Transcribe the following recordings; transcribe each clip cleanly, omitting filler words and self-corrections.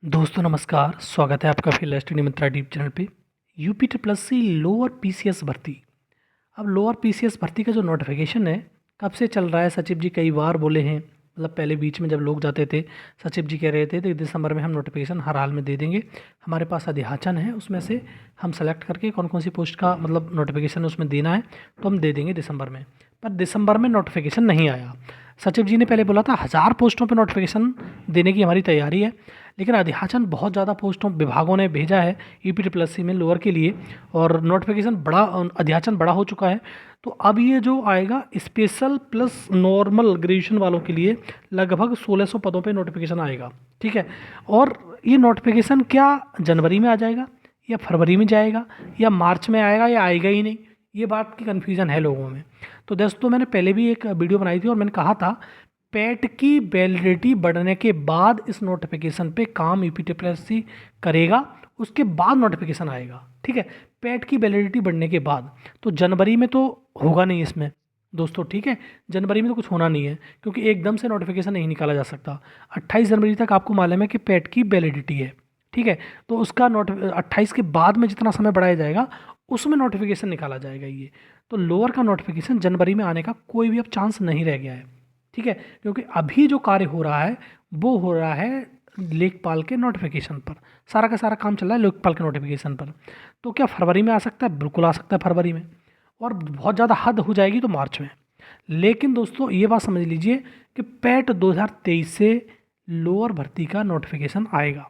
दोस्तों नमस्कार, स्वागत है आपका फिर स्टडी मंत्रा डीप चैनल पे। UP triple C lower PCS भर्ती। अब लोअर पीसीएस भर्ती का जो नोटिफिकेशन है कब से चल रहा है, सचिव जी कई बार बोले हैं। मतलब पहले बीच में जब लोग जाते थे, सचिव जी कह रहे थे तो दिसंबर में हम नोटिफिकेशन हर हाल में दे देंगे। हमारे पास अधियाचन है, उसमें से हम सेलेक्ट करके कौन कौन सी पोस्ट का मतलब नोटिफिकेशन उसमें देना है तो हम दे देंगे दिसंबर में। पर दिसंबर में नोटिफिकेशन नहीं आया। सचिव जी ने पहले बोला था 1000 पोस्टों पर नोटिफिकेशन देने की हमारी तैयारी है, लेकिन अधियाचन बहुत ज़्यादा पोस्टों विभागों ने भेजा है यूपी ट्रिपल सी में लोअर के लिए, और नोटिफिकेशन बड़ा अधियाचन बड़ा हो चुका है। तो अब ये जो आएगा स्पेशल प्लस नॉर्मल ग्रेजुएशन वालों के लिए लगभग 1600 पदों पे नोटिफिकेशन आएगा। ठीक है, और ये नोटिफिकेशन क्या जनवरी में आ जाएगा या फरवरी में जाएगा या मार्च में आएगा या आएगा ही नहीं, ये बात की कन्फ्यूज़न है लोगों में। तो दोस्तों मैंने पहले भी एक वीडियो बनाई थी और मैंने कहा था पेट की वैलिडिटी बढ़ने के बाद इस नोटिफिकेशन पे काम यूपी ट्रिपल सी करेगा, उसके बाद नोटिफिकेशन आएगा। ठीक है, पेट की वैलिडिटी बढ़ने के बाद। तो जनवरी में तो होगा नहीं इसमें दोस्तों। ठीक है, जनवरी में तो कुछ होना नहीं है क्योंकि एकदम से नोटिफिकेशन नहीं निकाला जा सकता। 28 जनवरी तक आपको मालूम है कि पेट की वैलिडिटी है। ठीक है, तो उसका 28 के बाद में जितना समय बढ़ाया जाएगा उसमें नोटिफिकेशन निकाला जाएगा ये। तो लोअर का नोटिफिकेशन जनवरी में आने का कोई भी अब चांस नहीं रह गया है। ठीक है, क्योंकि अभी जो कार्य हो रहा है वो हो रहा है लेखपाल के नोटिफिकेशन पर। सारा का सारा काम चल रहा है लेखपाल के नोटिफिकेशन पर। तो क्या फरवरी में आ सकता है? बिल्कुल आ सकता है फरवरी में, और बहुत ज़्यादा हद हो जाएगी तो मार्च में। लेकिन दोस्तों ये बात समझ लीजिए कि पैट 2023 से लोअर भर्ती का नोटिफिकेशन आएगा।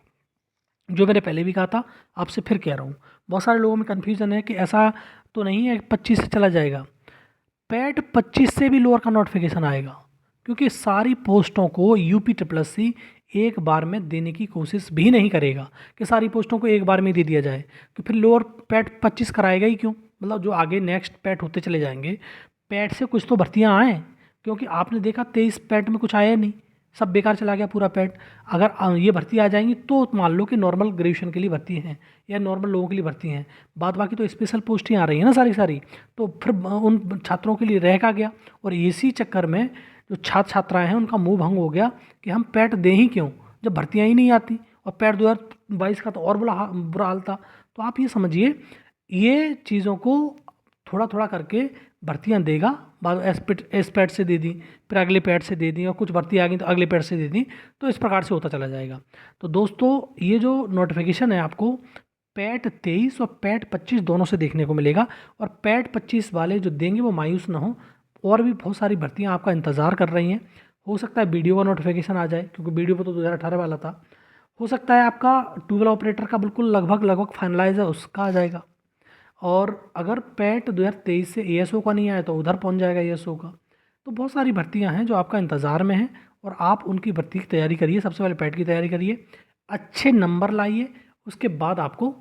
जो मैंने पहले भी कहा था, आपसे फिर कह रहा हूँ, बहुत सारे लोगों में कन्फ्यूज़न है कि ऐसा तो नहीं है 25 से चला जाएगा। पैट 25 से भी लोअर का नोटिफिकेशन आएगा, क्योंकि सारी पोस्टों को यूपी ट्रिपल सी एक बार में देने की कोशिश भी नहीं करेगा कि सारी पोस्टों को एक बार में दे दिया जाए। तो फिर लोअर पैट 25 कराएगा ही क्यों? मतलब जो आगे नेक्स्ट पैट होते चले जाएंगे, पैट से कुछ तो भर्तियाँ आएँ, क्योंकि आपने देखा 23 पैट में कुछ आया नहीं, सब बेकार चला गया पूरा पैट। अगर ये भर्ती आ जाएंगी तो मान लो कि नॉर्मल ग्रेजुएशन के लिए भर्ती हैं या नॉर्मल लोगों के लिए भर्ती हैं, बाद बाकी तो स्पेशल पोस्ट ही आ रही है ना सारी सारी। तो फिर उन छात्रों के लिए रह का गया, और इसी चक्कर में जो छात्र छात्राएं हैं उनका मुंह भंग हो गया कि हम पैट दें ही क्यों जब भर्तियाँ ही नहीं आती। और पैट 2022 का तो और बुरा हाल था। तो आप ये समझिए, ये चीज़ों को थोड़ा थोड़ा करके भर्तियाँ देगा। बाद एस पैड से दे दी, फिर अगले पैड से दे दी, और कुछ भर्ती आ गई तो अगले पैड से दे दी। तो इस प्रकार से होता चला जाएगा। तो दोस्तों ये जो नोटिफिकेशन है आपको पैट 23 और पैट 25 दोनों से देखने को मिलेगा। और पैट 25 वाले जो देंगे वो मायूस ना हो, और भी बहुत सारी भर्तियाँ आपका इंतज़ार कर रही हैं। हो सकता है वीडियो का नोटिफिकेशन आ जाए, क्योंकि वीडियो पर तो 2018 वाला था। हो सकता है आपका ट्यूबवेल ऑपरेटर का बिल्कुल लगभग फाइनलाइज है, उसका आ जाएगा। और अगर पैट 2023 से एएसओ का नहीं आया तो उधर पहुंच जाएगा एएसओ का। तो बहुत सारी भर्तियां हैं जो आपका इंतज़ार में हैं, और आप उनकी भर्ती की तैयारी करिए। सबसे पहले पैट की तैयारी करिए, अच्छे नंबर लाइए, उसके बाद आपको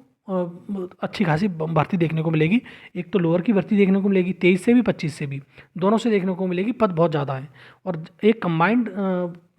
अच्छी खासी भर्ती देखने को मिलेगी। एक तो लोअर की भर्ती देखने को मिलेगी 23 से भी 25 से भी, दोनों से देखने को मिलेगी। पद बहुत ज़्यादा है, और एक कंबाइंड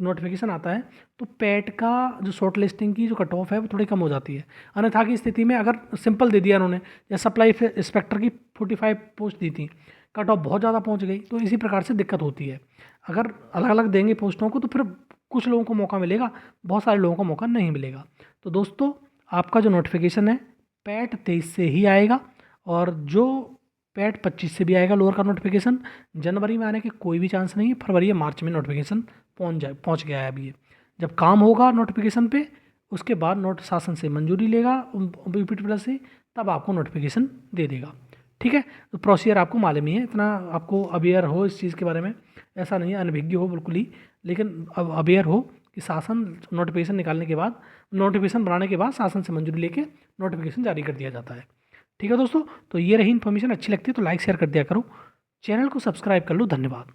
नोटिफिकेशन आता है तो पैट का जो शॉर्ट लिस्टिंग की जो कट ऑफ है वो थोड़ी कम हो जाती है। अन्यथा की स्थिति में अगर सिंपल दे दिया उन्होंने, या सप्लाई इंस्पेक्टर की 45 पोस्ट दी थी, कट ऑफ बहुत ज़्यादा पहुंच गई, तो इसी प्रकार से दिक्कत होती है। अगर अलग अलग देंगे पोस्टों को तो फिर कुछ लोगों को मौका मिलेगा, बहुत सारे लोगों को मौका नहीं मिलेगा। तो दोस्तों आपका जो नोटिफिकेशन है पैट 23 से ही आएगा, और जो पैट 25 से भी आएगा लोअर का नोटिफिकेशन। जनवरी में आने के कोई भी चांस नहीं है, फरवरी या मार्च में नोटिफिकेशन पहुंच गया है अभी ये। जब काम होगा नोटिफिकेशन पे, उसके बाद नोट शासन से मंजूरी लेगा यूपी ट्रिपल सी, तब आपको नोटिफिकेशन दे देगा। ठीक है, तो प्रोसीजर आपको मालूम ही है, इतना आपको अवेयर हो इस चीज़ के बारे में। ऐसा नहीं है अनभिज्ञ हो बिल्कुल ही, लेकिन अब अवेयर हो कि शासन नोटिफिकेशन निकालने के बाद, नोटिफिकेशन बनाने के बाद शासन से मंजूरी लेके नोटिफिकेशन जारी कर दिया जाता है। ठीक है दोस्तों, तो ये रही इन्फॉर्मेशन। अच्छी लगती है तो लाइक शेयर कर दिया करो, चैनल को सब्सक्राइब कर लो। धन्यवाद।